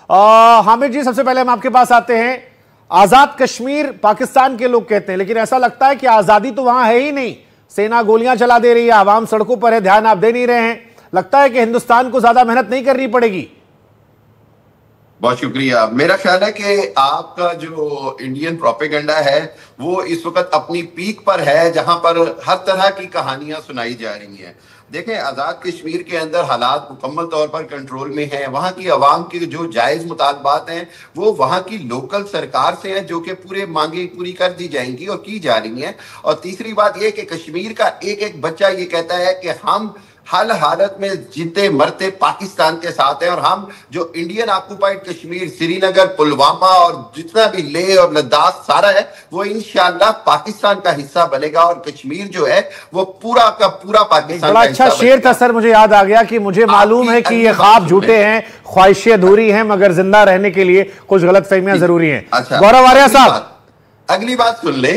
हामिद जी, सबसे पहले हम आपके पास आते हैं। आजाद कश्मीर पाकिस्तान के लोग कहते हैं, लेकिन ऐसा लगता है कि आजादी तो वहां है ही नहीं। सेना गोलियां चला दे रही है, आवाम सड़कों पर है, ध्यान आप दे नहीं रहे हैं। लगता है कि हिंदुस्तान को ज्यादा मेहनत नहीं करनी पड़ेगी। बहुत शुक्रिया। मेरा ख्याल है कि आपका जो इंडियन प्रोपेगेंडा है वो इस वक्त अपनी पीक पर है, जहां पर हर तरह की कहानियां सुनाई जा रही हैं। देखें, आजाद कश्मीर के अंदर हालात मुकम्मल तौर पर कंट्रोल में हैं। वहां की आवाम की जो जायज मुतालबात हैं वो वहां की लोकल सरकार से हैं, जो कि पूरे मांगे पूरी कर दी जाएंगी और की जा रही हैं। और तीसरी बात यह कि कश्मीर का एक एक बच्चा ये कहता है कि हम हर हालत में जीते मरते पाकिस्तान के साथ हैं, और हम जो इंडियन ऑक्युपाइड कश्मीर, श्रीनगर, पुलवामा और जितना भी लेह और लद्दाख सारा है वो इंशाअल्लाह पाकिस्तान का हिस्सा बनेगा, और कश्मीर जो है वो पूरा का पूरा पाकिस्तान बड़ा का अच्छा हिस्सा शेर था सर, मुझे याद आ गया कि मुझे मालूम है कि ये ख्वाब झूठे हैं, ख्वाहिशें अधूरी हैं, मगर जिंदा रहने के लिए कुछ गलतफहमियां जरूरी हैं। अच्छा, गौरव आर्या साहब, अगली बात सुन ले,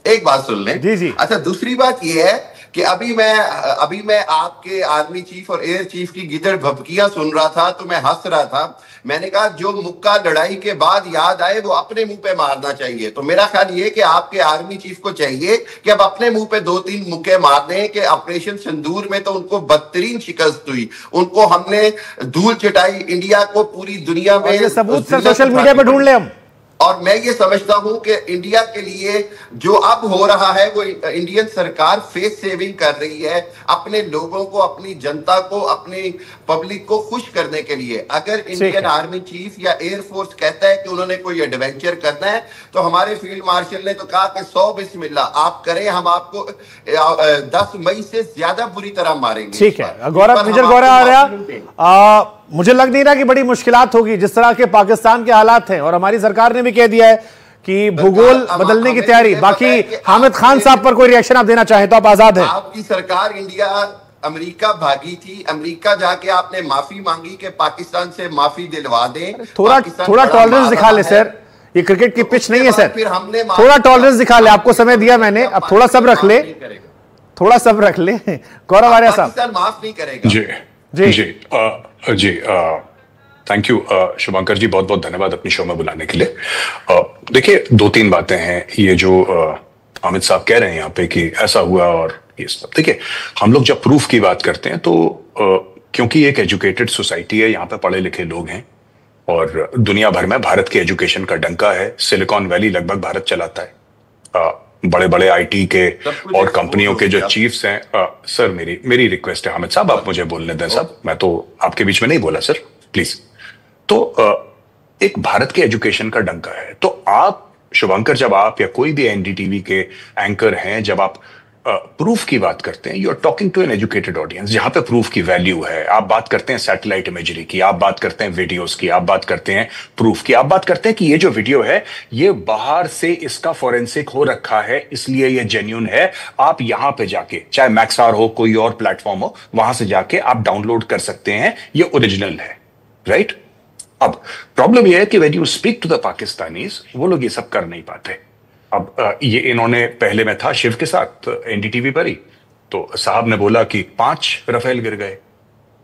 एक बात सुन ले। जी जी। अच्छा, दूसरी बात यह है कि अभी मैं आपके आर्मी चीफ और एयर चीफ की गिदड़ भभकियां सुन रहा था तो मैं हंस रहा था। मैंने कहा जो मुक्का लड़ाई के बाद याद आए वो अपने मुंह पे मारना चाहिए। तो मेरा ख्याल ये कि आपके आर्मी चीफ को चाहिए कि अब अपने मुंह पे 2-3 मुक्के मार दें कि ऑपरेशन सिंदूर में तो उनको बदतरीन शिकस्त हुई, उनको हमने धूल चटाई, इंडिया को पूरी दुनिया में सबूत सर सोशल मीडिया पे ढूंढ ले हम। और मैं ये समझता हूं कि इंडिया के लिए जो अब हो रहा है वो इंडियन सरकार फेस सेविंग कर रही है, अपने लोगों को, अपनी जनता को, अपनी पब्लिक को खुश करने के लिए। अगर इंडियन आर्मी चीफ या एयरफोर्स कहता है कि उन्होंने कोई एडवेंचर करना है तो हमारे फील्ड मार्शल ने तो कहा कि 100 बिस्मिल्लाह आप करें, हम आपको 10 मई से ज्यादा बुरी तरह मारेंगे। ठीक है गौरव, मेजर गौरव आर्या, मुझे लग नहीं रहा कि बड़ी मुश्किलात होगी जिस तरह के पाकिस्तान के हालात हैं, और हमारी सरकार ने भी कह दिया है कि भूगोल बदलने की तैयारी। बाकी हामिद खान साहब पर कोई रिएक्शन आप देना चाहें तो आप आजाद हैं। आपकी सरकार इंडिया अमेरिका भागी थी, अमेरिका जाके आपने माफी मांगी कि पाकिस्तान से माफी दिलवा दें। थोड़ा टॉलरेंस दिखा ले सर, ये क्रिकेट की पिच नहीं है सर, थोड़ा टॉलरेंस दिखा ले। आपको समय दिया मैंने, अब थोड़ा सब्र रख ले, थोड़ा सब्र रख ले। गौरव आर्या साहब, माफ नहीं करेगा। जी थैंक यू शुभंकर जी, बहुत बहुत धन्यवाद अपनी शो में बुलाने के लिए। देखिए 2-3 बातें हैं। ये जो हामिद साहब कह रहे हैं यहाँ पे कि ऐसा हुआ और ये सब, देखिए हम लोग जब प्रूफ की बात करते हैं तो क्योंकि एक एजुकेटेड सोसाइटी है, यहाँ पे पढ़े लिखे लोग हैं और दुनिया भर में भारत के एजुकेशन का डंका है। सिलिकॉन वैली लगभग भारत चलाता है। बड़े बड़े आईटी के और कंपनियों के जो चीफ्स हैं। सर मेरी रिक्वेस्ट है हामिद साहब, आप मुझे बोलने दें साहब, मैं तो आपके बीच में नहीं बोला सर, प्लीज। तो एक भारत के एजुकेशन का डंका है। तो आप शुभंकर, जब आप या कोई भी एनडीटीवी के एंकर हैं, जब आप प्रूफ की बात करते हैं, you are talking to an educated audience, जहां पे प्रूफ की वैल्यू है। आप बात करते हैं सैटेलाइट इमेजरी की, आप बात करते हैं वीडियोस की, आप बात करते हैं प्रूफ की, आप बात करते हैं कि ये जो वीडियो है ये बाहर से इसका फॉरेंसिक हो रखा है इसलिए ये जेन्युइन है। आप यहां पे जाके, चाहे मैक्सआर हो, कोई और प्लेटफॉर्म हो, वहां से जाके आप डाउनलोड कर सकते हैं, ये ओरिजिनल है, राइट। अब प्रॉब्लम यह है कि when you speak to the Pakistanis, वो लोग ये सब कर नहीं पाते। अब ये इन्होंने, पहले में था शिव के साथ एनडीटीवी पर ही, तो साहब ने बोला कि 5 रफेल गिर गए,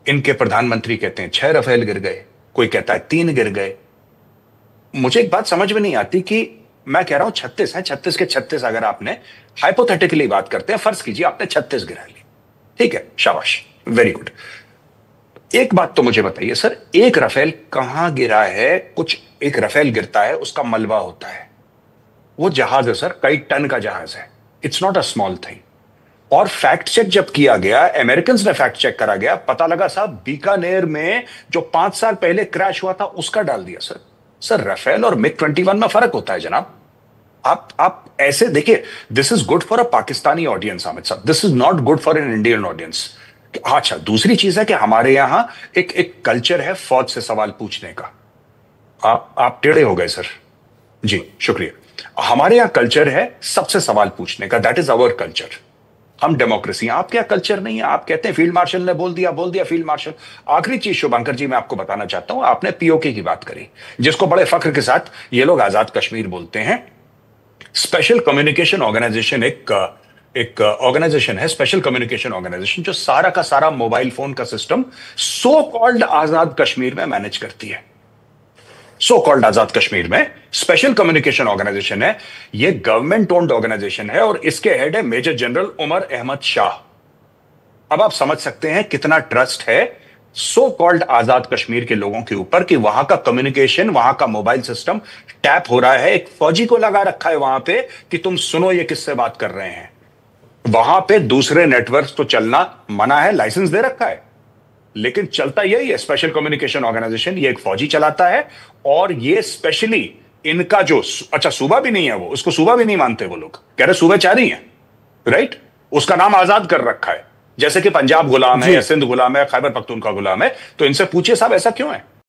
इनके प्रधानमंत्री कहते हैं 6 रफेल गिर गए, कोई कहता है 3 गिर गए। मुझे एक बात समझ में नहीं आती कि मैं कह रहा हूं 36 है, 36 के 36 अगर आपने हाइपोथेटिकली बात करते हैं, फर्ज कीजिए आपने 36 गिरा ली, ठीक है, शाबाश, वेरी गुड। एक बात तो मुझे बताइए सर, एक रफेल कहां गिरा है? कुछ एक रफेल गिरता है उसका मलबा होता है, वो जहाज है सर, कई टन का जहाज है, it's not a small thing. और फैक्ट चेक जब किया गया, अमेरिकन ने फैक्ट चेक करा गया, पता लगा साहब बीकानेर में जो 5 साल पहले क्रैश हुआ था उसका डाल दिया सर। सर रफेल और मिग 21 में फर्क होता है जनाब। आप ऐसे देखिए, this is good for a Pakistani audience Hamid sahab, this is not good for an Indian audience. अच्छा, दूसरी चीज है कि हमारे यहां एक कल्चर है फौज से सवाल पूछने का। आप टेढ़े हो गए सर, जी शुक्रिया। हमारे यहां कल्चर है सबसे सवाल पूछने का, दैट इज आवर कल्चर। हम डेमोक्रेसी, आपके यहां कल्चर नहीं है। आप कहते हैं फील्ड मार्शल ने बोल दिया फील्ड मार्शल। आखिरी चीज शुभंकर जी मैं आपको बताना चाहता हूं, आपने पीओके की बात करी, जिसको बड़े फख्र के साथ ये लोग आजाद कश्मीर बोलते हैं। स्पेशल कम्युनिकेशन ऑर्गेनाइजेशन एक एक ऑर्गेनाइजेशन है, स्पेशल कम्युनिकेशन ऑर्गेनाइजेशन, जो सारा का सारा मोबाइल फोन का सिस्टम सो कॉल्ड आजाद कश्मीर में मैनेज करती है। सो कॉल्ड आजाद कश्मीर में स्पेशल कम्युनिकेशन ऑर्गेनाइजेशन है, ये गवर्नमेंट ओन्ड ऑर्गेनाइजेशन है, और इसके हेड है मेजर जनरल उमर अहमद शाह। अब आप समझ सकते हैं कितना ट्रस्ट है सो कॉल्ड आजाद कश्मीर के लोगों के ऊपर कि वहां का कम्युनिकेशन, वहां का मोबाइल सिस्टम टैप हो रहा है। एक फौजी को लगा रखा है वहां पे कि तुम सुनो ये किससे बात कर रहे हैं। वहां पे दूसरे नेटवर्क तो चलना मना है, लाइसेंस दे रखा है, लेकिन चलता यही है स्पेशल कम्युनिकेशन ऑर्गेनाइजेशन। ये एक फौजी चलाता है, और ये स्पेशली इनका जो अच्छा सूबा भी नहीं है, वो उसको सूबा भी नहीं मानते, वो लोग कह रहे सूबेचारी हैं, राइट। उसका नाम आजाद कर रखा है, जैसे कि पंजाब गुलाम है या सिंध गुलाम है, खैबर पख्तूनख्वा गुलाम है। तो इनसे पूछिए साहब ऐसा क्यों है?